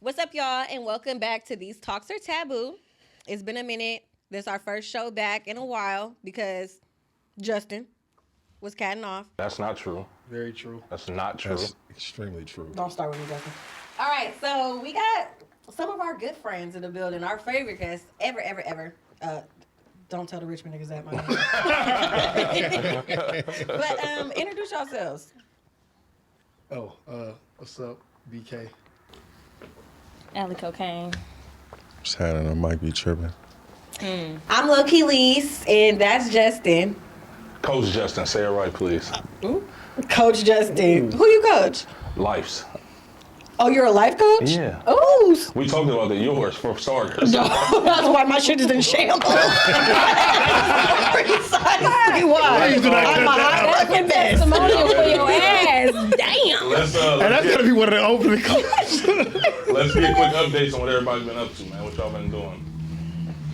What's up, y'all, and welcome back to These Talks Are Taboo. It's been a minute. This is our first show back in a while because Justin was catting off. That's not true. Very true. That's not true. That's extremely true. Don't start with me, Justin. All right, so we got some of our good friends in the building, our favorite guests ever. Don't tell the Richmond niggas that, my name. But introduce yourselves. What's up, BK? Allie Cocaine. What's happening? I might be tripping. I'm Low-Key Lise, and that's Justin. Coach Justin, say it right, please. Coach Justin. Who you coach? Life's. Oh, you're a life coach? Yeah. Oh, We talked about the yours for starters. that's why my shit is in shambles. Precisely why. I'm a hot fucking mess. Testimonial for your ass. Damn. Let's And that's gotta be one of the opening questions. let's get quick updates on what everybody's been up to, man. What y'all been doing?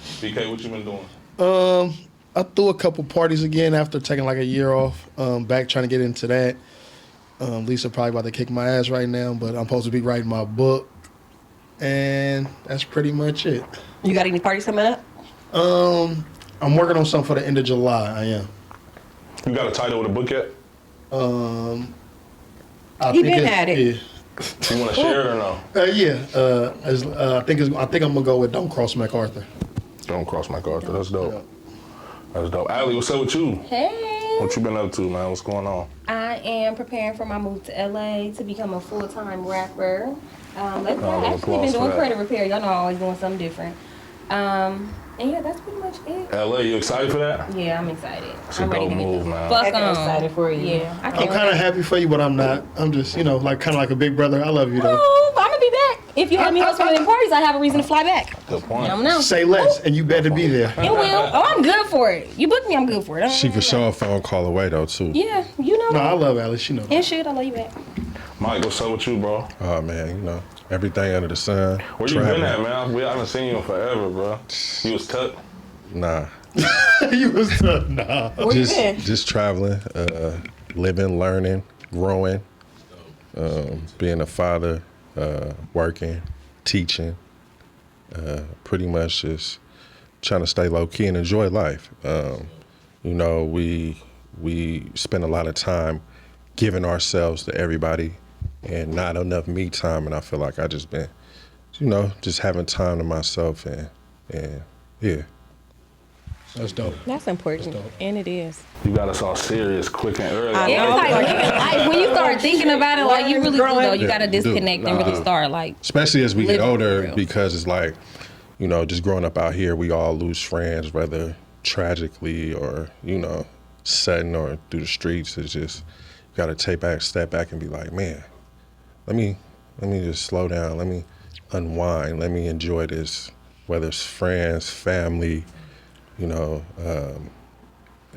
BK, what you been doing? I threw a couple parties again after taking like a year off. Back trying to get into that. Lisa probably about to kick my ass right now, but I'm supposed to be writing my book. And that's pretty much it. You got any parties coming up? I'm working on something for the end of July. I am. You got a title with a book yet? You been at it. Yeah. You want to share it or no? I think I'm gonna go with Don't Cross MacArthur. Don't cross my car. That's dope. That's dope. Allie, what's up with you? Hey. What you been up to, man? What's going on? I am preparing for my move to LA to become a full-time rapper. I've actually applause been for doing that. credit repair. Y'all know I'm always doing something different. And yeah, that's pretty much it. LA, you excited for that? Yeah, I'm excited. It's a I'm ready dope to get move, the man. fuck I'm on. excited for you. Yeah, I I'm can't kind of wait. happy for you, but I'm not. I'm just, kind of like a big brother. I love you though. Oh, I'm gonna be back. If you let me host one of them parties, I have a reason to fly back. Good point. You don't know. Say less, and you better be there. It will. Oh, I'm good for it. You booked me, I'm good for it. She for sure a phone call away though too. Yeah, you know No, that. I love Alice. She knows. And shit, I love you back. Mike, what's up with you, bro? Oh man, everything under the sun. Where you been at, man? I haven't seen you in forever, bro. You was tucked. Nah, You was nah. Where you been? just traveling, living, learning, growing, being a father, working, teaching. Pretty much just trying to stay low key and enjoy life. We spend a lot of time giving ourselves to everybody and not enough me time, and I feel like I just been, just having time to myself and yeah. That's dope. That's important, and it is. You got us all serious, quick and early. I know. Like when you start thinking about it, like you really do though. You Yeah, gotta you do. disconnect and really start like. Especially as we get Living for older, real. because it's like, just growing up out here, we all lose friends, whether tragically or, sudden or through the streets. It's just, you got to step back and be like, man, let me just slow down. Let me unwind. Let me enjoy this, whether it's friends, family,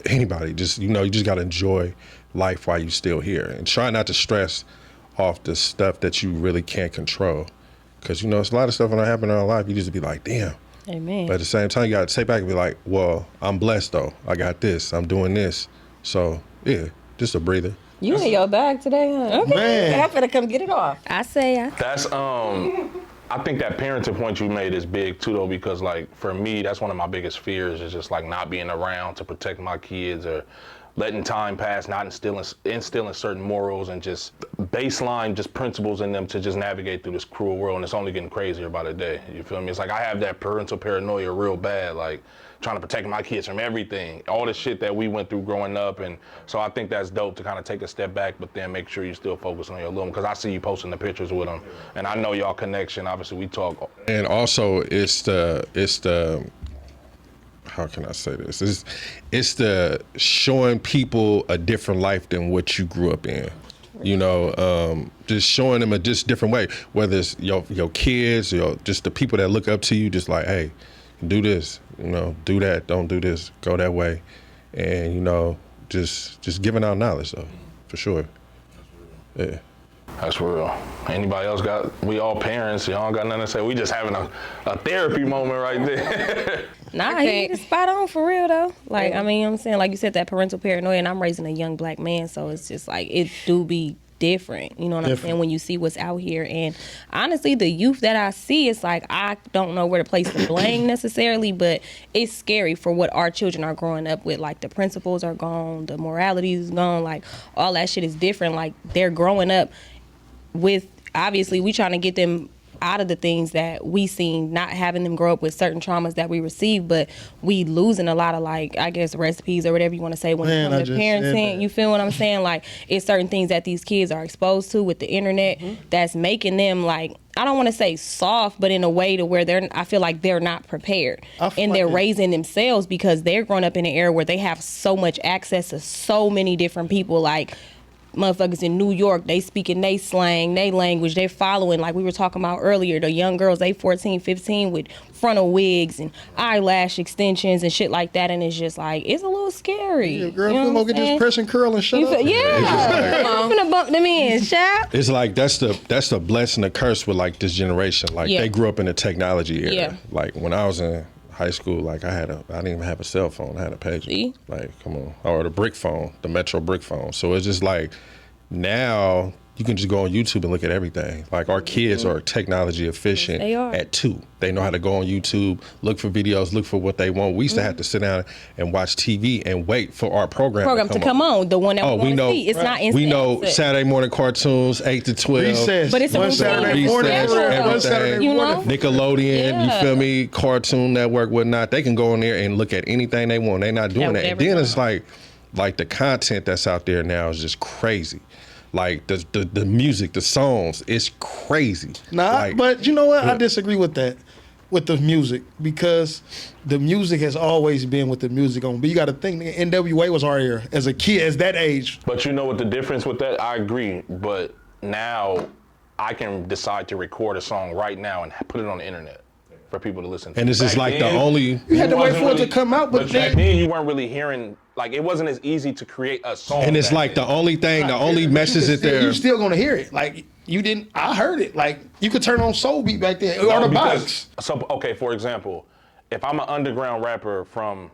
anybody. Just, you just got to enjoy life while you're still here and try not to stress off the stuff that you really can't control. Because, it's a lot of stuff when it happen in our life, you just be like, damn. Amen. But at the same time, you got to take back and be like, well, I'm blessed though. I got this. I'm doing this. So, yeah, just a breather. You in your bag today, huh? Okay. Man. I'm finna come get it off. I say That's I think that parenting point you made is big too though, because like for me, that's one of my biggest fears is just like not being around to protect my kids or letting time pass, not instilling certain morals and just baseline just principles in them to just navigate through this cruel world, and it's only getting crazier by the day. You feel me? It's like I have that parental paranoia real bad, like trying to protect my kids from everything, all the shit that we went through growing up, and so I think that's dope to kind of take a step back, but then make sure you still focus on your little one, because I see you posting the pictures with them, and I know y'all connection. Obviously, we talk. And also, it's the how can I say this? It's the showing people a different life than what you grew up in. Just showing them a just different way. Whether it's your kids, just the people that look up to you, just like, hey, do this, do that, don't do this, go that way, and just giving out knowledge though, for sure. Yeah. That's real. Anybody else we all parents, y'all got nothing to say. We just having a therapy moment right there. Nah, he is spot on for real though. Like, I mean, I'm saying, like you said, that parental paranoia, and I'm raising a young black man, so it's just like, it do be different. You know what I'm saying? When you see what's out here. And honestly, the youth that I see, it's like, I don't know where to place the blame necessarily, but it's scary for what our children are growing up with. Like, the principles are gone, the morality is gone, like, all that shit is different. Like, they're growing up with, obviously, we trying to get them out of the things that we seen, not having them grow up with certain traumas that we received, but we losing a lot of, like, I guess, recipes or whatever you want to say when it comes to parenting. You feel what I'm saying? Like, it's certain things that these kids are exposed to with the internet that's making them, like, I don't want to say soft, but in a way to where I feel like they're not prepared. And they're raising themselves because they're growing up in an era where they have so much access to so many different people. Like, motherfuckers in New York, they speaking they slang, they language, they following, like we were talking about earlier, the young girls, they 14, 15 with frontal wigs and eyelash extensions and shit like that, and it's just like, it's a little scary. Yeah, girl, you know, get this press and curl and shut up. I'm gonna bump them in, shout. It's like, that's the blessing, the curse with, like, this generation. Like, they grew up in the technology era. Yeah. Like, when I was in high school, like, I didn't even have a cell phone. I had a pager. See? Like, come on. Or the brick phone, the Metro brick phone. So it's just like, now you can just go on YouTube and look at everything. Like, our kids are technology efficient at 2. They know how to go on YouTube, look for videos, look for what they want. We used to have to sit down and watch TV and wait for our program to come on. The one that we want to see. It's not instant. We know Saturday morning cartoons, 8 to 12. Recess. But it's a Saturday morning. you know? Nickelodeon, you feel me? Cartoon Network, whatnot. They can go in there and look at anything they want. They're not doing that. And then it's like the content that's out there now is just crazy. Like, the music, the songs, it's crazy. But you know what? I disagree with that, with the music, because the music has always been what the music on. But you got to think, NWA was our era as a kid, as that age. But you know what the difference with that? I agree, but now I can decide to record a song right now and put it on the internet for people to listen to. And this is like the only... You had to wait for it to come out, but back then you weren't really hearing, like, it wasn't as easy to create a song. And it's like the only thing, the only message that there... You're still going to hear it. Like, I heard it. Like, you could turn on Soul Beat back then, or the box. So, okay, for example, if I'm an underground rapper from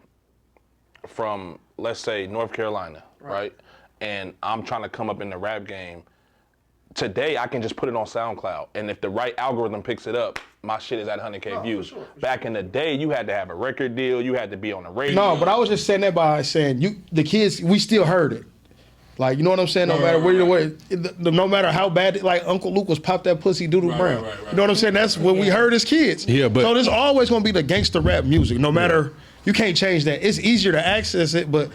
let's say, North Carolina, right? And I'm trying to come up in the rap game, today I can just put it on SoundCloud, and if the right algorithm picks it up, my shit is at 100K views. For sure. Back in the day, you had to have a record deal, you had to be on the radio. No, but I was just saying that by saying the kids, we still heard it. Like, you know what I'm saying? No matter where you were, no matter how bad, like Uncle Luke was pop that pussy doodle brown. You know what I'm saying? That's what we heard as kids. Yeah, but so there's always gonna be the gangster rap music. No matter, you can't change that. It's easier to access it, but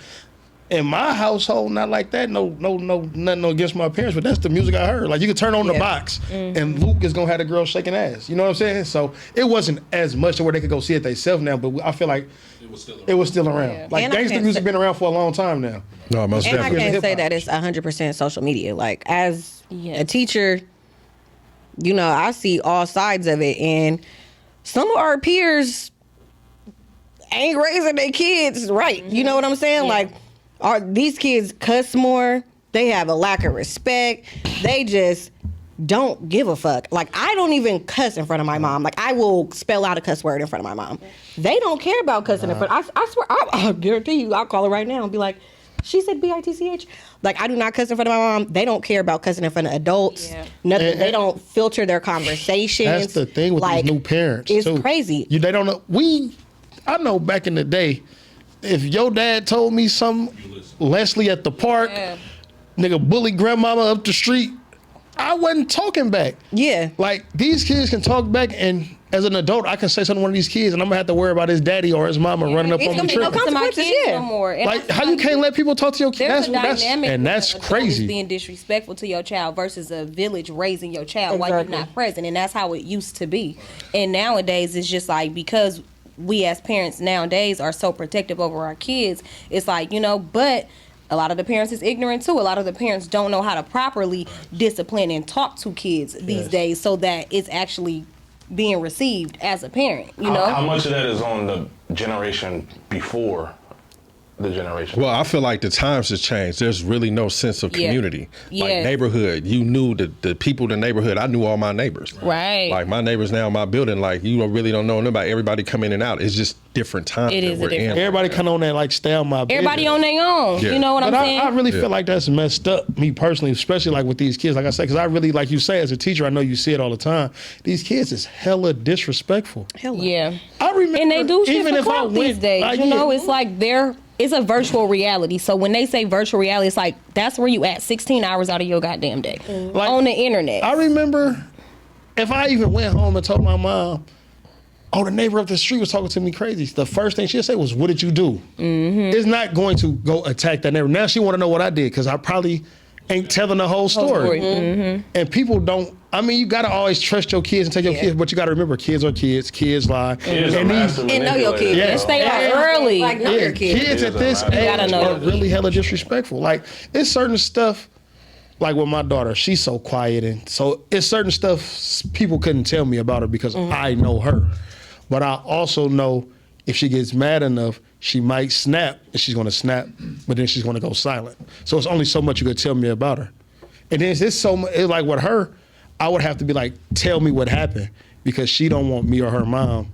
in my household, not like that. No, nothing against my parents, but that's the music I heard. Like, you could turn on the box, and Luke is gonna have the girl shaking ass. You know what I'm saying? So it wasn't as much to where they could go see it themselves now, but I feel like it was still around. Yeah. Like, gangster music been around for a long time now. No, most definitely. I can't say that it's 100% social media. Like, as a teacher, you know, I see all sides of it, and some of our peers ain't raising their kids right. You know what I'm saying? Like, these kids cuss more. They have a lack of respect. They just don't give a fuck. Like, I don't even cuss in front of my mom. Like, I will spell out a cuss word in front of my mom. They don't care about cussing in front. I swear, I guarantee you, I'll call her right now and be like, she said bitch. Like, I do not cuss in front of my mom. They don't care about cussing in front of adults. Yeah. Nothing. They don't filter their conversations. That's the thing with these new parents. It's crazy. They don't know. I know back in the day, if your dad told me something, Leslie at the park, nigga bully grandmama up the street, I wasn't talking back. Yeah. Like, these kids can talk back, and as an adult, I can say something to one of these kids, and I'm gonna have to worry about his daddy or his mama running up on me. No consequences, no more. And like, how you can't let people talk to your kids? That's crazy. Being disrespectful to your child versus a village raising your child while you're not present, and that's how it used to be. And nowadays, it's just like, because we as parents nowadays are so protective over our kids, it's like, you know, but a lot of the parents is ignorant too. A lot of the parents don't know how to properly discipline and talk to kids these days, so that it's actually being received as a parent, you know? How much of that is on the generation before? the generation. Well, I feel like the times have changed. There's really no sense of community. Like Yes. neighborhood, you knew the people in the neighborhood. I knew all my neighbors. Right. Like my neighbors now in my building, like you really don't know nobody. Everybody come in and out. It's just different times. It that is a we're in. different- Everybody kind of on that like stay on my business. Everybody on their own. Yeah. You know what But I'm saying? I really feel like that's messed up, me personally, especially like with these kids. Like I said, because I really, like you say, as a teacher, I know you see it all the time. These kids is hella disrespectful. Yeah. I remember, And they do shit even for if I clout these went, days. like, You know, yeah. it's like it's a virtual reality. So when they say virtual reality, it's like that's where you at 16 hours out of your goddamn day Like, on the internet. I remember if I even went home and told my mom, oh, the neighbor up the street was talking to me crazy, the first thing she'd say was, what did you do? It's not going to go attack that neighbor. Now she want to know what I did because I probably ain't telling the whole story. And people don't, I mean, you got to always trust your kids and take your kids, but you got to remember kids are kids, kids lie. Kids are and master And know your manipulators. kids. Yeah. Yes, they are early. Like, know your kids. Kids at this You gotta age know are your kids. really hella disrespectful. Like, it's certain stuff, like with my daughter, she's so quiet, and so it's certain stuff people couldn't tell me about her because I know her. But I also know if she gets mad enough, she might snap, and she's gonna snap, but then she's gonna go silent. So it's only so much you could tell me about her. And then it's so much, it's like with her, I would have to be like, tell me what happened, because she don't want me or her mom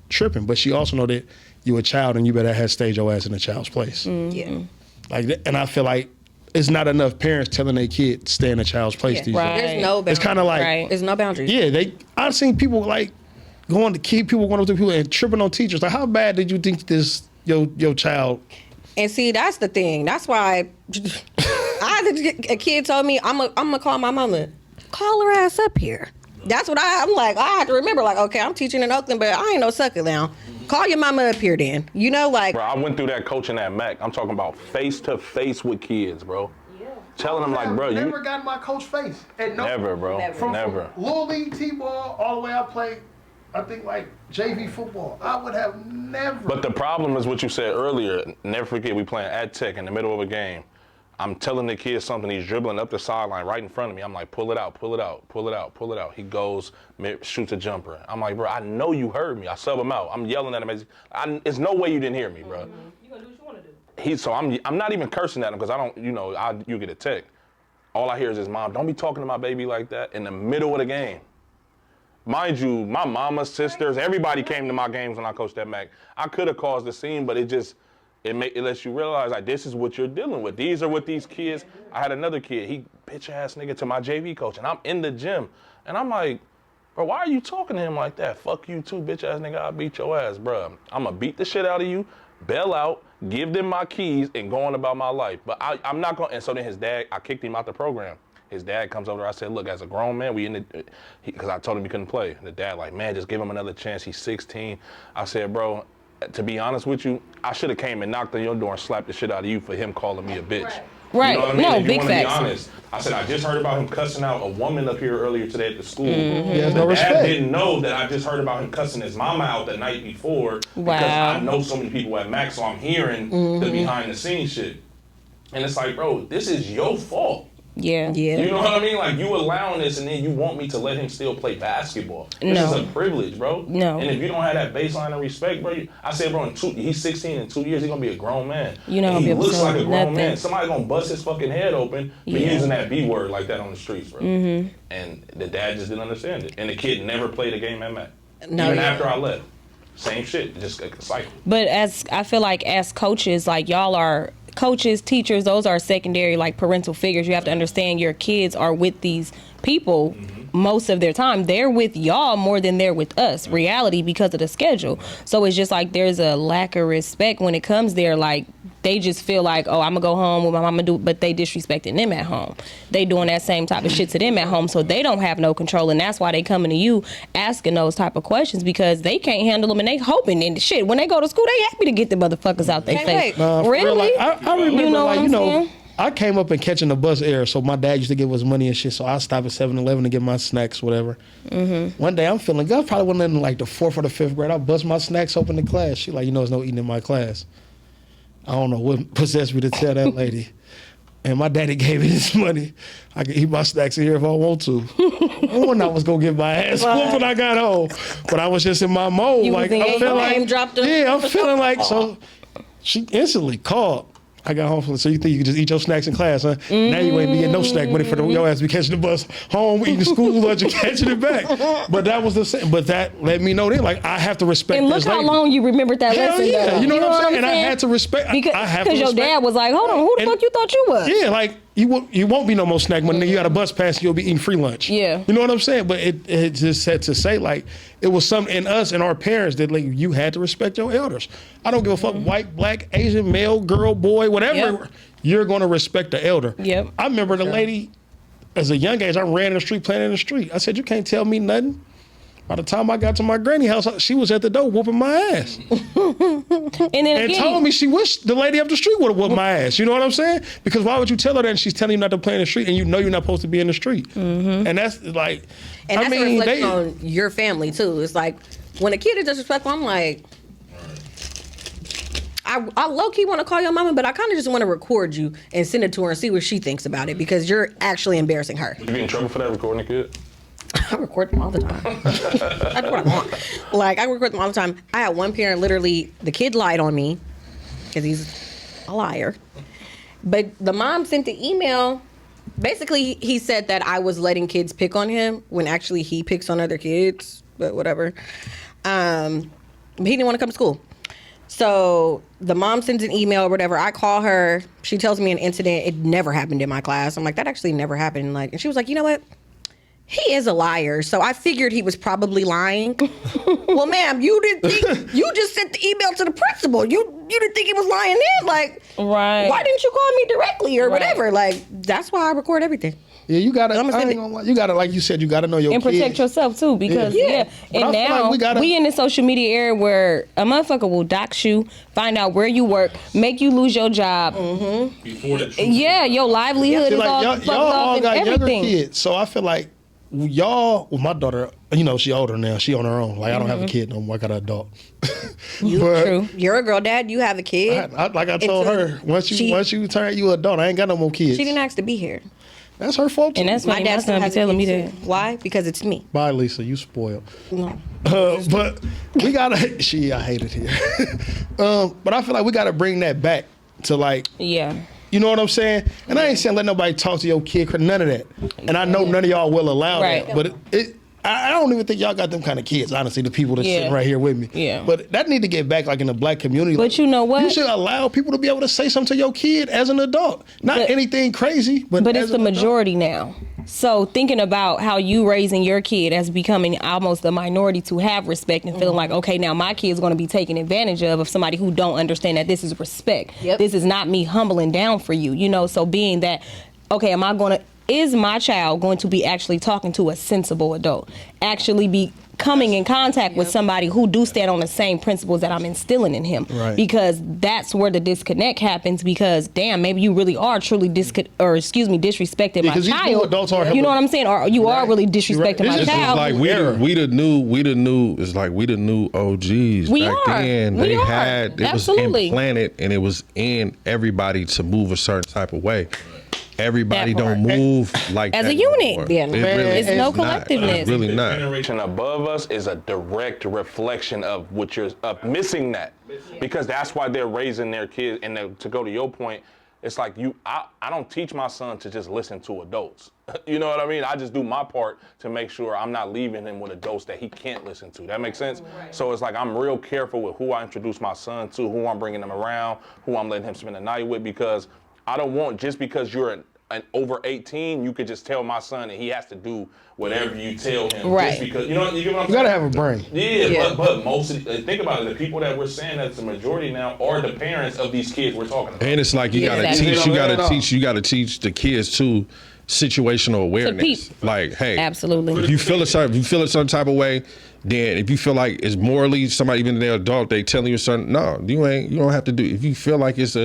tripping. But she also know that you a child and you better have stayed your ass in a child's place. Yeah. Like, and I feel like it's not enough parents telling their kid stay in a child's place these Right. days. There's no boundaries. It's kind of like, Right. There's no boundaries. yeah, I've seen people like going up to people and tripping on teachers. Like, how bad did you think your child? And see, that's the thing. That's why a kid told me, I'm gonna call my mama. Call her ass up here. That's what I'm like. I have to remember, like, okay, I'm teaching in Oakland, but I ain't no sucker now. Call your mama up here then. You know, like. Bro, I went through that coaching at Mac. I'm talking about face to face with kids, bro. Yeah. Telling them like, bro, never you got in my coach face. And no, never, bro, never. From Little League T-ball all the way I played, I think like JV football. I would have never. But the problem is what you said earlier. Never forget, we playing at Tech in the middle of a game. I'm telling the kid something. He's dribbling up the sideline right in front of me. I'm like, pull it out, pull it out, pull it out, pull it out. He goes, shoots a jumper. I'm like, bro, I know you heard me. I sub him out. I'm yelling at him. There's no way you didn't hear me, bro. You gonna do what you want to do. So I'm not even cursing at him because I don't, you get a tech. All I hear is his mom, don't be talking to my baby like that in the middle of the game. Mind you, my mama, sisters, everybody came to my games when I coached at Mac. I could have caused a scene, but it lets you realize, like, this is what you're dealing with. These are what these kids. I had another kid, he bitch ass nigga to my JV coach, and I'm in the gym, and I'm like, bro, why are you talking to him like that? Fuck you too, bitch ass nigga, I'll beat your ass, bro. I'm gonna beat the shit out of you, bail out, give them my keys, and go on about my life. But I'm not gonna, and so then his dad, I kicked him out the program. His dad comes over there. I said, look, as a grown man, because I told him he couldn't play. The dad like, man, just give him another chance. He's 16. I said, bro, to be honest with you, I should have came and knocked on your door and slapped the shit out of you for him calling me a bitch. Right. You know what I mean? No, if you big want to be facts. honest, I said, I just heard about him cussing out a woman up here earlier today at the school. He has The no dad respect. didn't know that I just heard about him cussing his mama out the night before because Wow. I know so many people at Mac, so I'm hearing the behind the scenes shit. And it's like, bro, this is your fault. Yeah. Yeah. You know what I mean? Like, you allowing this and then you want me to let him still play basketball. This No. is a privilege, bro. No. And if you don't have that baseline of respect, bro, I said, bro, he's 16 in 2 years, he's gonna be a grown man. You're not And gonna be he able to looks tell like a him grown nothing. man. Somebody gonna bust his fucking head open for Yeah. using that B word like that on the streets, bro. And the dad just didn't understand it. And the kid never played a game at Mac. No, Even yeah. after I left. Same shit, just a cycle. But I feel like as coaches, like y'all are coaches, teachers, those are secondary, like parental figures. You have to understand your kids are with these people most of their time. They're with y'all more than they're with us, reality, because of the schedule. So it's just like there's a lack of respect when it comes there. Like they just feel like, oh, I'm gonna go home with my mama, but they disrespecting them at home. They doing that same type of shit to them at home, so they don't have no control, and that's why they coming to you asking those type of questions, because they can't handle them and they hoping and shit. When they go to school, they happy to get the motherfuckers out their Can't face. wait. For real, Really? like, I remember, You know what I'm saying? I came up and catching the bus air, so my dad used to give us money and shit, so I stopped at 7-Eleven to get my snacks, whatever. One day I'm feeling good. I probably wasn't in like the 4th or the 5th grade. I bust my snacks open in class. She like, there's no eating in my class. I don't know what possessed me to tell that lady. And my daddy gave me his money. I can eat my snacks in here if I want to. I when I was gonna get my ass whooped when I got home, but I was just in my mode. You was Like in I your feel name like, dropped them. yeah, I'm feeling like so. She instantly called. I got home from so you think you can just eat your snacks in class, huh? Now you ain't be getting no snack money for your ass be catching the bus home, eating school lunch, and catching it back. But that was the same. But that let me know then, like I have to respect. And look this how lady. long you remembered that Hell lesson. yeah, though. you know what I'm saying? And I had to respect. Because your dad was like, hold on, who the fuck you thought you was? Yeah, like you won't be no more snack money. You got a bus pass, you'll be eating free lunch. Yeah. You know what I'm saying? But it just had to say like it was something in us and our parents that like you had to respect your elders. I don't give a fuck, white, black, Asian, male, girl, boy, whatever. Yep. You're gonna respect the elder. Yep. I remember the lady as a young age, I ran in the street playing in the street. I said, you can't tell me nothing. By the time I got to my granny house, she was at the door whooping my ass. and told me she wished the lady up the street would have whooped my ass. You know what I'm saying? Because why would you tell her that and she's telling you not to play in the street and you know you're not supposed to be in the street? Mm-hmm. And that's like, and that's a reflection on your family too. It's like when a kid is disrespectful, I'm like, I low-key want to call your mama, but I kind of just want to record you and send it to her and see what she thinks about it because you're actually embarrassing her. You get in trouble for that, recording a kid? I record them all the time. That's what I want. Like, I record them all the time. I had one parent, literally, the kid lied on me because he's a liar. But the mom sent the email. Basically, he said that I was letting kids pick on him when actually he picks on other kids, but whatever. But he didn't want to come to school. So the mom sends an email or whatever. I call her. She tells me an incident. It never happened in my class. I'm like, that actually never happened. Like, and she was like, you know what? He is a liar. So I figured he was probably lying. Well, ma'am, you didn't think, you just sent the email to the principal. You didn't think he was lying then? Like, right. Why didn't you call me directly or whatever? Like, that's why I record everything. Yeah, you gotta. You gotta, like you said, you gotta know your and kids. Protect yourself too, because And now like we in the social media era where a motherfucker will dox you, find out where you work, make you lose your job. Mm-hmm. Before the your livelihood is all fucked y'all up all and got everything. younger kids, so I feel like y'all. Well, my daughter, you know, she older now. She on her own. Like I don't have a kid no more. I got an adult. True. You're a girl, Dad. You have a kid. Like I told her, once you turn you adult, I ain't got no more kids. She didn't ask to be here. That's her fault too. And that's my dad's gonna be telling me that. Why? Because it's me. Bye, Lisa. You spoiled. No. But we gotta. I hate it here. But I feel like we gotta bring that back to like. Yeah. You know what I'm saying? And I ain't saying let nobody talk to your kid, none of that. And I know none of y'all will allow that. But I don't even think y'all got them kind of kids, honestly, the people that's sitting right here with me. Yeah. But that need to get back like in the black community. But like, you know what? You should allow people to be able to say something to your kid as an adult. Not anything crazy, but it's the majority now. So thinking about how you raising your kid as becoming almost the minority to have respect and feeling like, okay, now my kid's going to be taken advantage of somebody who don't understand that this is respect. Yep. This is not me humbling down for you, you know? So being that, okay, is my child going to be actually talking to a sensible adult? Actually be coming in contact with somebody who do stand on the same principles that I'm instilling in him. Right. Because that's where the disconnect happens because, damn, maybe you really are truly disrespecting my child. Adults are you know what I'm saying? Or you are really disrespecting my child. Like we the new OGs back then. It was implanted and it was in everybody to move a certain type of way. Everybody don't move like as that a unit. anymore. Yeah, it's no collectiveness. It's really not. The generation above us is a direct reflection of what you're missing that, because that's why they're raising their kids. And to go to your point, it's like I don't teach my son to just listen to adults. You know what I mean? I just do my part to make sure I'm not leaving him with adults that he can't listen to. That makes sense? Right. So it's like I'm real careful with who I introduce my son to, who I'm bringing him around, who I'm letting him spend the night with, because I don't want, just because you're an over 18, you could just tell my son that he has to do whatever you tell him. Right. Just because, you get what I'm saying? You gotta have a brain. Yeah. But most of think about it, the people that we're saying that's the majority now are the parents of these kids we're talking about. And it's like you gotta teach the kids too situational awareness. Like, hey, absolutely. If you feel a certain type of way, then if you feel like it's morally somebody, even they're adult, they telling you something, no, you don't have to do. If you feel like it's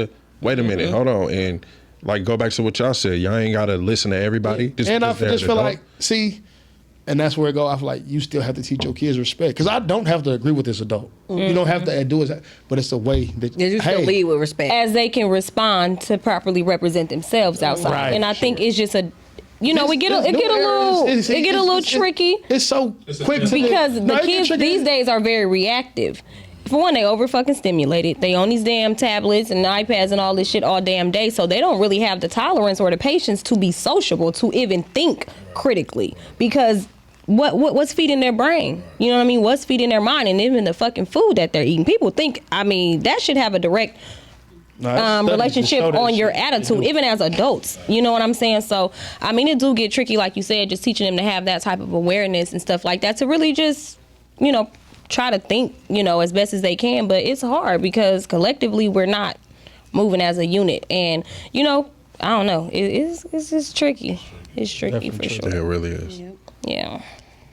wait a minute, hold on, and like go back to what y'all said, y'all ain't gotta listen to everybody. And I just feel like, and that's where it go. I feel like you still have to teach your kids respect, because I don't have to agree with this adult. Mm-hmm. You don't have to do it, but it's the way that you still lead with respect, as they can respond to properly represent themselves outside. Right, and I think it's just it get a little tricky. It's so quick because the kids these days are very reactive. for one, they over fucking stimulated. They on these damn tablets and iPads and all this shit all damn day, so they don't really have the tolerance or the patience to be sociable, to even think critically, because what's feeding their brain? You know what I mean? What's feeding their mind? And even the fucking food that they're eating. People think, I mean, that should have a direct relationship on your attitude, even as adults. You know what I'm saying? So, I mean, it do get tricky, like you said, just teaching them to have that type of awareness and stuff like that, to really just, you know, try to think, you know, as best as they can. But it's hard because collectively we're not moving as a unit. And, you know, I don't know. It's just tricky. It's tricky for sure. It really is. Yeah.